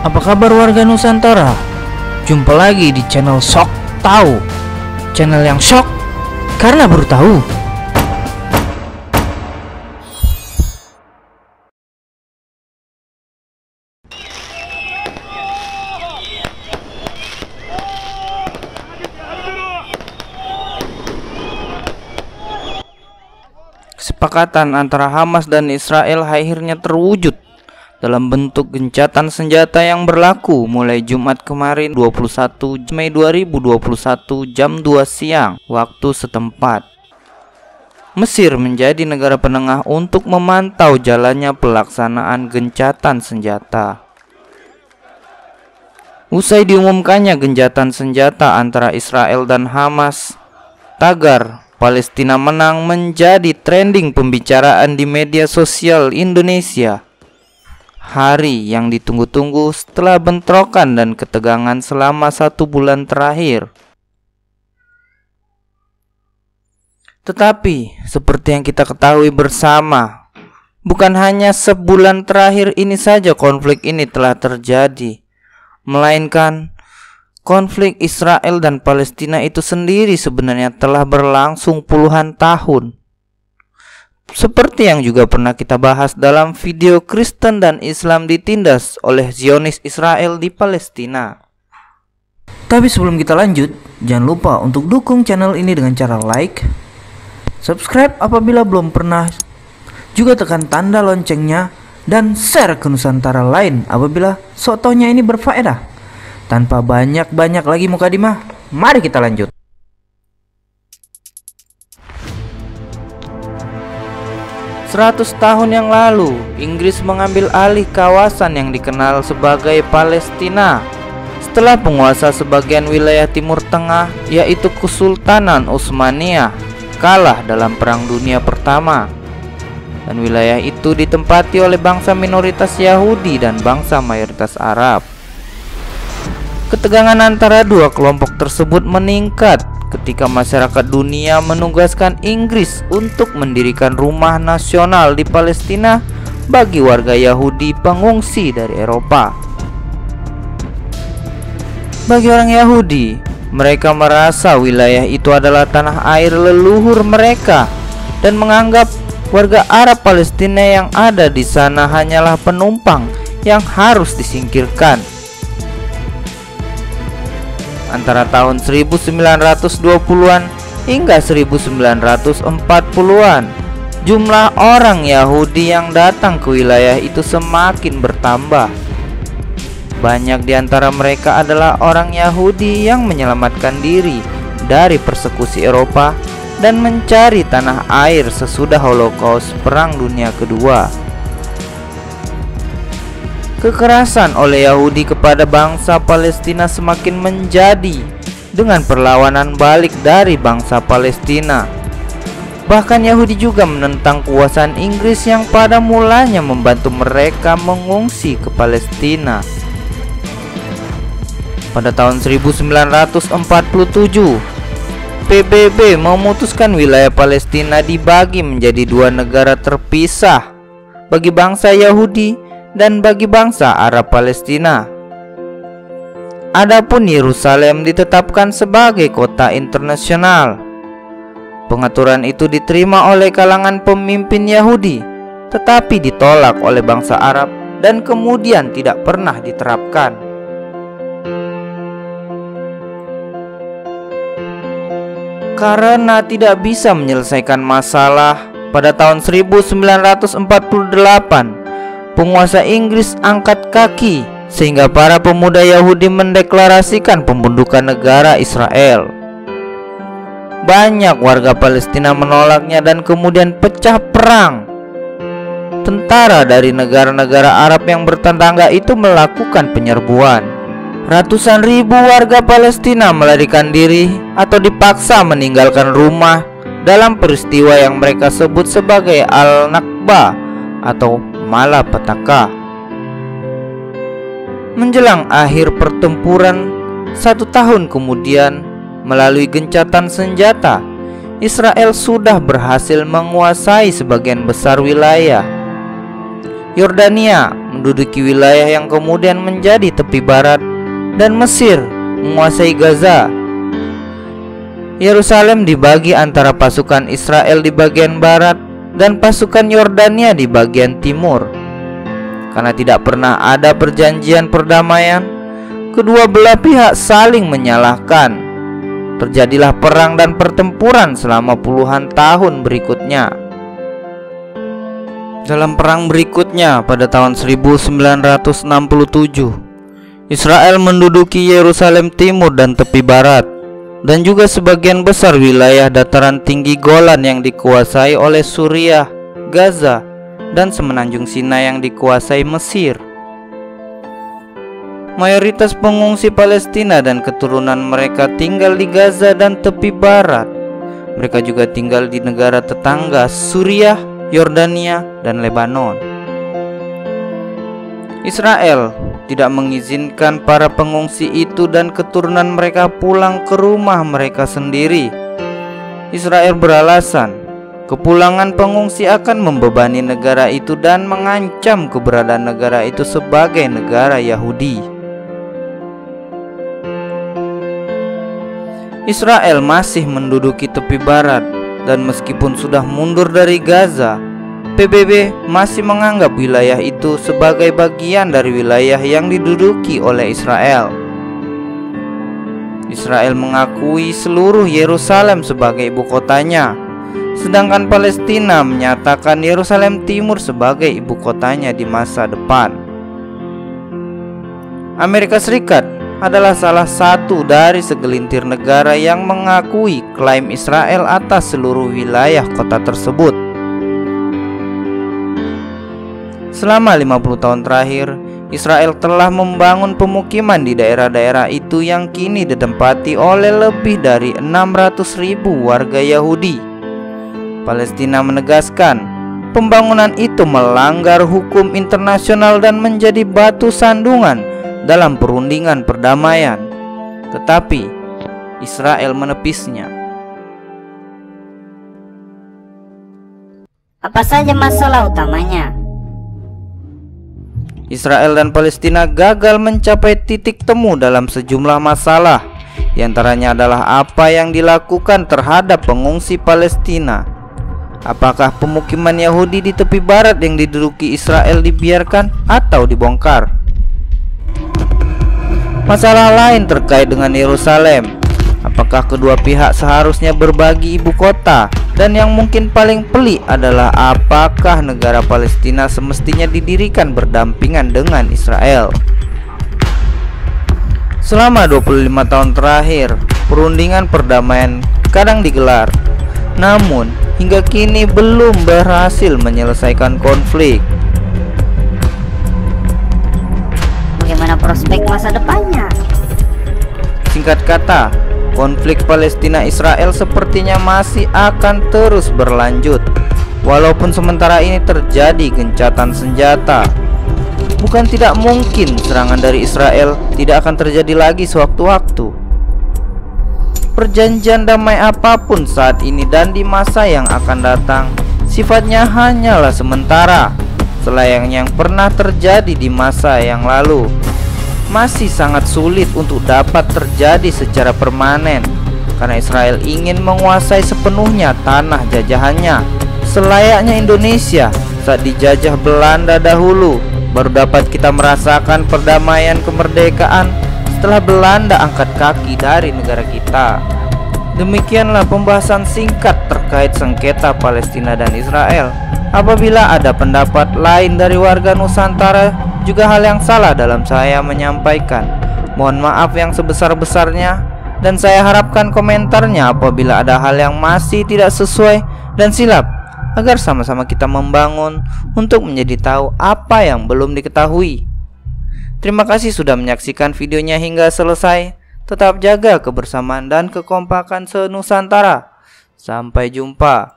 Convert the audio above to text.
Apa kabar warga Nusantara? Jumpa lagi di channel Sok Tahu. Channel yang shock karena baru tahu. Kesepakatan antara Hamas dan Israel akhirnya terwujud dalam bentuk gencatan senjata yang berlaku mulai Jumat kemarin 21 Mei 2021 jam 2 siang waktu setempat. Mesir menjadi negara penengah untuk memantau jalannya pelaksanaan gencatan senjata. Usai diumumkannya gencatan senjata antara Israel dan Hamas, tagar Palestina menang menjadi trending pembicaraan di media sosial Indonesia. Hari yang ditunggu-tunggu setelah bentrokan dan ketegangan selama 1 bulan terakhir. Tetapi seperti yang kita ketahui bersama, bukan hanya sebulan terakhir ini saja konflik ini telah terjadi, melainkan konflik Israel dan Palestina itu sendiri sebenarnya telah berlangsung puluhan tahun. Seperti yang juga pernah kita bahas dalam video Kristen dan Islam ditindas oleh Zionis Israel di Palestina. Tapi sebelum kita lanjut, jangan lupa untuk dukung channel ini dengan cara like, subscribe apabila belum pernah, juga tekan tanda loncengnya, dan share ke Nusantara lain apabila sotonya ini berfaedah. Tanpa banyak-banyak lagi mukadimah, mari kita lanjut. 100 tahun yang lalu, Inggris mengambil alih kawasan yang dikenal sebagai Palestina setelah penguasa sebagian wilayah Timur Tengah, yaitu Kesultanan Utsmaniyah, kalah dalam Perang Dunia Pertama. Dan wilayah itu ditempati oleh bangsa minoritas Yahudi dan bangsa mayoritas Arab. Ketegangan antara dua kelompok tersebut meningkat ketika masyarakat dunia menugaskan Inggris untuk mendirikan rumah nasional di Palestina bagi warga Yahudi pengungsi dari Eropa. Bagi orang Yahudi, mereka merasa wilayah itu adalah tanah air leluhur mereka dan menganggap warga Arab Palestina yang ada di sana hanyalah penumpang yang harus disingkirkan. Antara tahun 1920-an hingga 1940-an, jumlah orang Yahudi yang datang ke wilayah itu semakin bertambah. Banyak di antara mereka adalah orang Yahudi yang menyelamatkan diri dari persekusi Eropa dan mencari tanah air sesudah Holocaust Perang Dunia Kedua. Kekerasan oleh Yahudi kepada bangsa Palestina semakin menjadi dengan perlawanan balik dari bangsa Palestina. Bahkan Yahudi juga menentang kekuasaan Inggris yang pada mulanya membantu mereka mengungsi ke Palestina. Pada tahun 1947, PBB memutuskan wilayah Palestina dibagi menjadi 2 negara terpisah bagi bangsa Yahudi dan bagi bangsa Arab Palestina. Adapun Yerusalem ditetapkan sebagai kota internasional. Pengaturan itu diterima oleh kalangan pemimpin Yahudi, tetapi ditolak oleh bangsa Arab dan kemudian tidak pernah diterapkan. Karena tidak bisa menyelesaikan masalah, pada tahun 1948 penguasa Inggris angkat kaki sehingga para pemuda Yahudi mendeklarasikan pembentukan negara Israel. Banyak warga Palestina menolaknya dan kemudian pecah perang. Tentara dari negara-negara Arab yang bertetangga itu melakukan penyerbuan. Ratusan ribu warga Palestina melarikan diri atau dipaksa meninggalkan rumah dalam peristiwa yang mereka sebut sebagai Al-Nakba atau malapetaka. Menjelang akhir pertempuran, 1 tahun kemudian, melalui gencatan senjata, Israel sudah berhasil menguasai sebagian besar wilayah. Yordania menduduki wilayah yang kemudian menjadi tepi barat, dan Mesir menguasai Gaza. Yerusalem dibagi antara pasukan Israel di bagian barat dan pasukan Yordania di bagian timur. Karena tidak pernah ada perjanjian perdamaian, kedua belah pihak saling menyalahkan. Terjadilah perang dan pertempuran selama puluhan tahun berikutnya. Dalam perang berikutnya pada tahun 1967, Israel menduduki Yerusalem timur dan tepi barat, dan juga sebagian besar wilayah dataran tinggi Golan yang dikuasai oleh Suriah, Gaza, dan semenanjung Sinai yang dikuasai Mesir. Mayoritas pengungsi Palestina dan keturunan mereka tinggal di Gaza dan tepi barat. Mereka juga tinggal di negara tetangga Suriah, Yordania, dan Lebanon. Israel tidak mengizinkan para pengungsi itu dan keturunan mereka pulang ke rumah mereka sendiri. Israel beralasan kepulangan pengungsi akan membebani negara itu dan mengancam keberadaan negara itu sebagai negara Yahudi. Israel masih menduduki tepi barat, dan meskipun sudah mundur dari Gaza, PBB masih menganggap wilayah itu sebagai bagian dari wilayah yang diduduki oleh Israel. Israel mengakui seluruh Yerusalem sebagai ibu kotanya, sedangkan Palestina menyatakan Yerusalem Timur sebagai ibu kotanya di masa depan. Amerika Serikat adalah salah satu dari segelintir negara yang mengakui klaim Israel atas seluruh wilayah kota tersebut. Selama 50 tahun terakhir, Israel telah membangun pemukiman di daerah-daerah itu yang kini ditempati oleh lebih dari 600.000 warga Yahudi. Palestina menegaskan pembangunan itu melanggar hukum internasional dan menjadi batu sandungan dalam perundingan perdamaian. Tetapi Israel menepisnya. Apa saja masalah utamanya? Israel dan Palestina gagal mencapai titik temu dalam sejumlah masalah. Di antaranya adalah apa yang dilakukan terhadap pengungsi Palestina. Apakah pemukiman Yahudi di tepi barat yang diduduki Israel dibiarkan atau dibongkar? Masalah lain terkait dengan Yerusalem. Apakah kedua pihak seharusnya berbagi ibu kota? Dan yang mungkin paling pelik adalah apakah negara Palestina semestinya didirikan berdampingan dengan Israel? Selama 25 tahun terakhir, perundingan perdamaian kadang digelar, namun hingga kini belum berhasil menyelesaikan konflik. Bagaimana prospek masa depannya? Singkat kata, konflik Palestina-Israel sepertinya masih akan terus berlanjut. Walaupun sementara ini terjadi gencatan senjata, bukan tidak mungkin serangan dari Israel tidak akan terjadi lagi sewaktu-waktu. Perjanjian damai apapun saat ini dan di masa yang akan datang sifatnya hanyalah sementara, selayaknya yang pernah terjadi di masa yang lalu. Masih sangat sulit untuk dapat terjadi secara permanen, karena Israel ingin menguasai sepenuhnya tanah jajahannya, selayaknya Indonesia saat dijajah Belanda dahulu. Baru dapat kita merasakan perdamaian kemerdekaan setelah Belanda angkat kaki dari negara kita. Demikianlah pembahasan singkat terkait sengketa Palestina dan Israel. Apabila ada pendapat lain dari warga Nusantara, juga hal yang salah dalam saya menyampaikan. Mohon maaf yang sebesar-besarnya, dan saya harapkan komentarnya apabila ada hal yang masih tidak sesuai dan silap, agar sama-sama kita membangun untuk menjadi tahu apa yang belum diketahui. Terima kasih sudah menyaksikan videonya hingga selesai. Tetap jaga kebersamaan dan kekompakan se-Nusantara. Sampai jumpa.